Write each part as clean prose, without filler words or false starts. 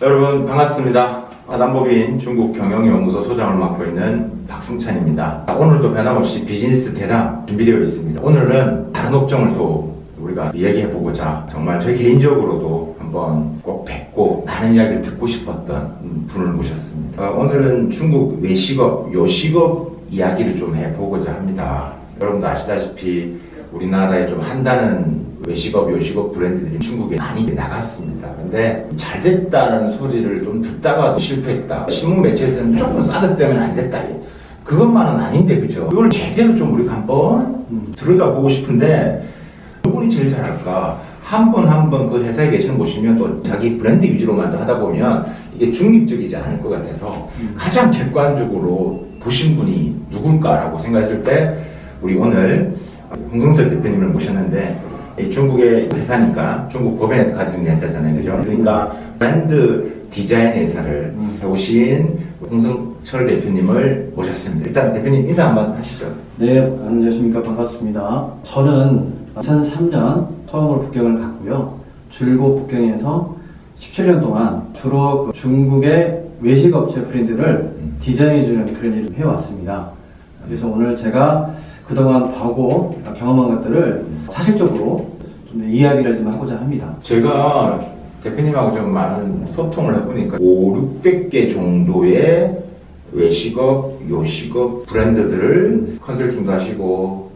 여러분 반갑습니다. 남법인 중국 경영연구소 소장을 맡고 있는 박승찬입니다. 오늘도 변함없이 비즈니스 대담 준비되어 있습니다. 오늘은 다른 업종을 또 우리가 이야기해보고자 정말 저 개인적으로도 한번 꼭 뵙고 많은 이야기를 듣고 싶었던 분을 모셨습니다. 오늘은 중국 외식업, 요식업 이야기를 좀 해보고자 합니다. 여러분도 아시다시피 우리나라에 좀 한다는 외식업, 요식업 브랜드들이 중국에 많이 나갔습니다. 근데 잘 됐다는 소리를 좀 듣다가도 실패했다. 신문 매체에서는 조금 싸다 때문에 안 됐다. 그것만은 아닌데, 그죠? 이걸 제대로 좀 우리가 한번 들여다보고 싶은데, 누구니 제일 잘할까? 한 번 한 번 그 회사에 계시는 보시면 또 자기 브랜드 위주로만 하다 보면 이게 중립적이지 않을 것 같아서 가장 객관적으로 보신 분이 누굴까라고 생각했을 때, 우리 오늘 홍성설 대표님을 모셨는데, 중국의 회사니까 중국 법인에서 가지고 있는 회사잖아요, 그죠? 그러니까 브랜드 디자인 회사를 해오신 홍성철 대표님을 모셨습니다. 일단 대표님 인사 한번 하시죠. 네, 안녕하십니까. 반갑습니다. 저는 2003년 처음으로 북경을 갔고요. 줄곧 북경에서 17년 동안 주로 그 중국의 외식업체 브랜드를 디자인해주는 그런 일을 해왔습니다. 그래서 오늘 제가 그동안 보고 경험한 것들을 사실적으로 좀 이야기를 좀 하고자 합니다. 제가 대표님하고 좀 많은 소통을 해보니까 500~600개 정도의 외식업, 요식업 브랜드들을 컨설팅도 하시고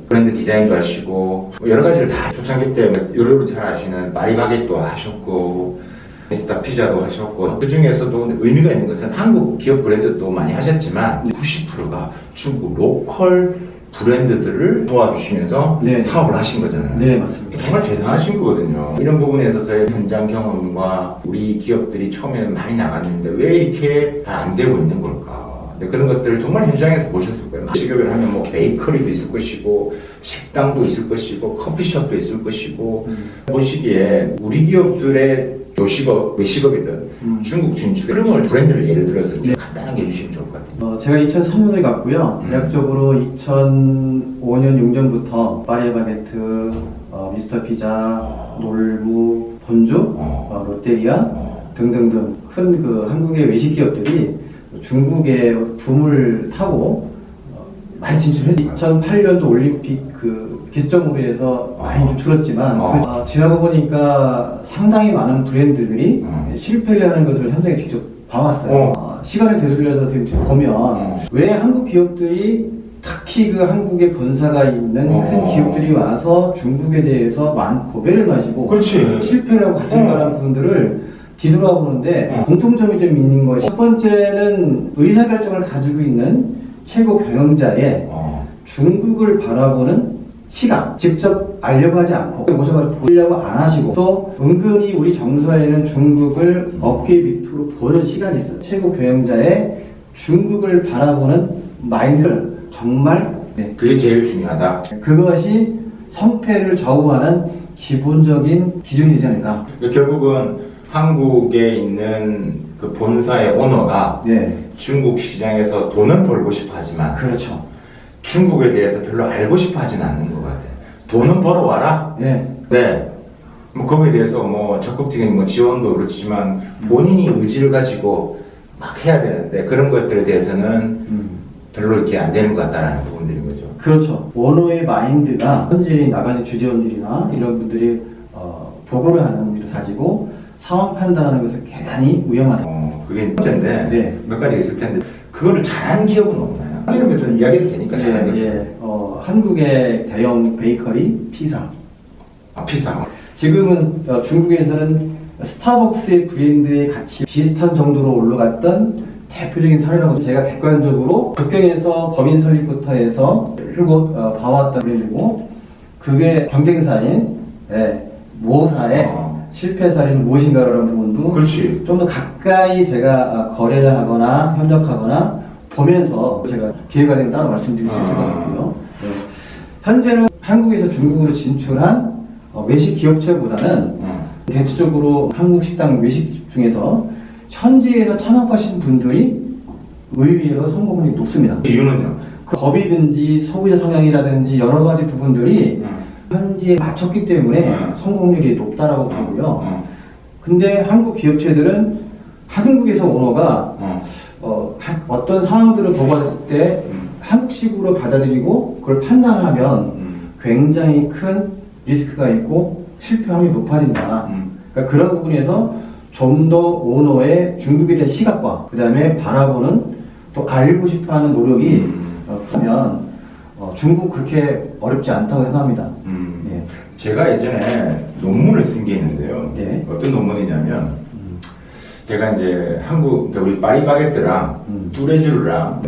브랜드 디자인도 하시고 여러 가지를 다 초창기 때 여러분 잘 아시는 파리바게뜨도 하셨고 미스터 피자도 하셨고 그 중에서도 의미가 있는 것은 한국 기업 브랜드도 많이 하셨지만 90%가 중국 로컬 브랜드들을 도와주시면서 네. 사업을 하신 거잖아요. 네, 맞습니다. 정말 대단하신 거거든요. 이런 부분에 있어서의 현장 경험과 우리 기업들이 처음에는 많이 나갔는데 왜 이렇게 잘 안 되고 있는 걸까? 그런 것들을 정말 현장에서 보셨을 거예요. 식업을 하면 뭐 베이커리도 있을 것이고 식당도 있을 것이고 커피숍도 있을 것이고 보시기에 우리 기업들의 요식업, 외식업이든 중국 진출 흐름을 브랜드를 예를 들어서 좀 간단하게 해주시면 좋을 것 같아요. 제가 2003년에 갔고요. 대략적으로 2005년 6년부터 파리바게뜨, 미스터 피자, 놀부, 본주, 롯데리아 등등등 큰 그 한국의 외식 기업들이 중국의 붐을 타고 많이 진출했죠. 2008년도 올림픽 그 기점으로 해서 많이 좀 줄었지만 지나고 보니까 상당히 많은 브랜드들이 실패를 하는 것을 현장에 직접 봐왔어요. 시간을 되돌려서 지금 보면 왜 한국 기업들이 특히 그 한국에 본사가 있는 큰 기업들이 와서 중국에 대해서 많은 고배를 마시고 그렇지. 실패를 하고 갔을까라는 부분들을 뒤돌아보는데 공통점이 좀 있는 것이 첫 번째는 의사결정을 가지고 있는 최고 경영자의 중국을 바라보는 시각, 직접 알려고 하지 않고 모셔가지고 보려고 안 하시고 또 은근히 우리 정서에는 중국을 어깨 밑으로 보는 시간이 있어요. 최고 경영자의 중국을 바라보는 마인드를 정말 그게 제일 중요하다. 그것이 성패를 좌우하는 기본적인 기준이 되지 않을까. 결국은 한국에 있는 그 본사의 오너가 중국 시장에서 돈은 벌고 싶어 하지만 그렇죠. 중국에 대해서 별로 알고 싶어 하진 않는 것 같아요. 돈은 벌어와라? 네. 뭐 거기에 대해서 뭐 적극적인 뭐 지원도 그렇지만 본인이 의지를 가지고 막 해야 되는데 그런 것들에 대해서는 별로 이렇게 안 되는 것 같다는 부분들인 거죠. 그렇죠. 오너의 마인드가 현재 나가는 주재원들이나 이런 분들이 보고를 하는 일을 가지고 상황 판단하는 것은 대단히 위험하다. 그게 문제인데 몇 가지 있을 텐데 그거를 잘하는 기업은 없나요? 이런 것들은 이야기해도 되니까 잘하는 한국의 대형 베이커리 피사. 피사. 지금은 중국에서는 스타벅스의 브랜드의 가치 비슷한 정도로 올라갔던 대표적인 사례라고 제가 객관적으로 북경에서 법인 설립부터 해서 그리고 봐왔던 브랜드고 그게 경쟁사인 모사의 실패 사례는 무엇인가라는 부분도 좀 더 가까이 제가 거래를 하거나 협력하거나 보면서 제가 기회가 되면 따로 말씀드릴 수 있을 것 같고요. 현재는 한국에서 중국으로 진출한 외식 기업체보다는 대체적으로 한국 식당 외식 중에서 현지에서 창업하신 분들이 의외로 성공률이 높습니다. 이유는요? 그 법이든지 소비자 성향이라든지 여러 가지 부분들이 현지에 맞췄기 때문에 성공률이 높다라고 보고요. 근데 한국 기업체들은 한국에서 오너가 어떤 상황들을 보고했을 때 한국식으로 받아들이고 그걸 판단하면 굉장히 큰 리스크가 있고 실패 확률이 높아진다. 그러니까 그런 부분에서 좀 더 오너의 중국에 대한 시각과 그 다음에 바라보는 또 알고 싶어하는 노력이 하면 중국 그렇게 어렵지 않다고 생각합니다. 예. 제가 예전에 논문을 쓴 게 있는데요. 네. 어떤 논문이냐면 제가 이제 한국 그러니까 우리 파리바게뜨랑 뚜레쥬르랑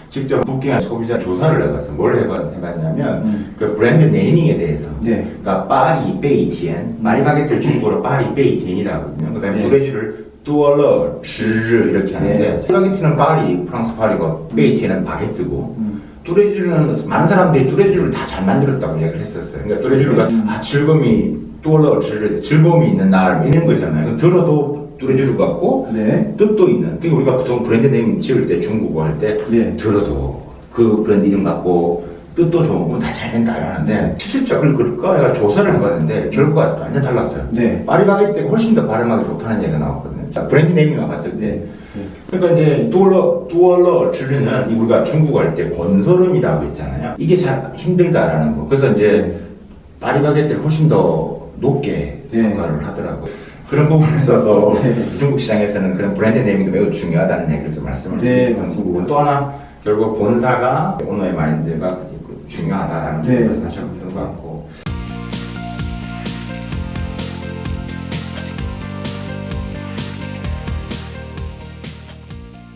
직접 부킹한 소비자 조사를 해봤어요. 뭘 해봤냐면 그 브랜드 네이밍에 대해서. 네. 그러니까 파리 베이티엔, 파리바게뜨를 중국어로 파리 베이티엔이라고 하거든요. 그다음에 네. 뚜레쥬를 뚜얼러 즈르 이렇게 하는데 네. 파리바게뜨는 파리, 프랑스 파리고 베이티엔은 바게뜨고 뚜레쥬르는 많은 사람들이 뚜레쥬르를 다 잘 만들었다고 이야기를 했었어요. 그러니까 뚜레쥬르가 즐거움이 뚜얼러 즈르 즐거움이 있는 날 있는 거잖아요. 들어도 뚜레쥬르 같고 네. 뜻도 있는. 그러니까 우리가 보통 브랜드 네임 지을 때 중국어 할 때 네. 들어도 그 브랜드 이름 갖고 뜻도 좋은 건 다 잘 된다 하는데 실질적으로 그럴까? 내가 조사를 해봤는데 결과가 완전 달랐어요. 네. 파리바게뜨가 훨씬 더 발음하기 좋다는 얘기가 나왔거든요. 자, 브랜드 네이밍만 봤을 때. 네. 그러니까 이제 뚜얼러 즈르는 우리가 중국어 할 때 권설음이라고 했잖아요. 이게 잘 힘들다라는 거. 그래서 이제 파리바게뜨를 훨씬 더 높게 네. 평가를 하더라고요. 그런 부분에 있어서 네. 중국 시장에서는 그런 브랜드 네이밍도 매우 중요하다는 얘기를 좀 말씀을 네, 드리고 맞습니다. 또 하나 결국 본사가 오너의 마인드가 중요하다라는 네. 것을 하셨던 것 같고